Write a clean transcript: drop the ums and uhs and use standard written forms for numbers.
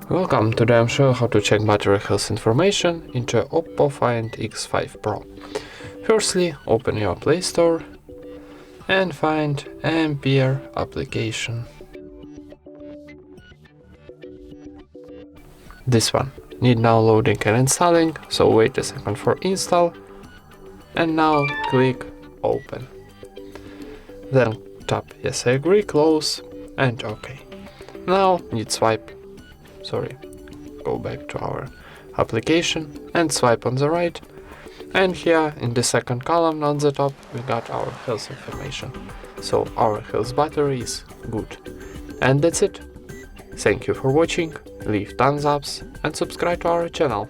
Welcome, today I'm showing how to check battery health information into OPPO Find X5 Pro. Firstly, open your Play Store and find Ampere application. This one. Need now loading and installing, so wait a second for install. And now click open. Then tap yes I agree, close and OK. Now go back to our application and swipe on the right, and here in the second column on the top we got our health information, so our health battery is good. And that's it. Thank you for watching, leave thumbs ups and subscribe to our channel.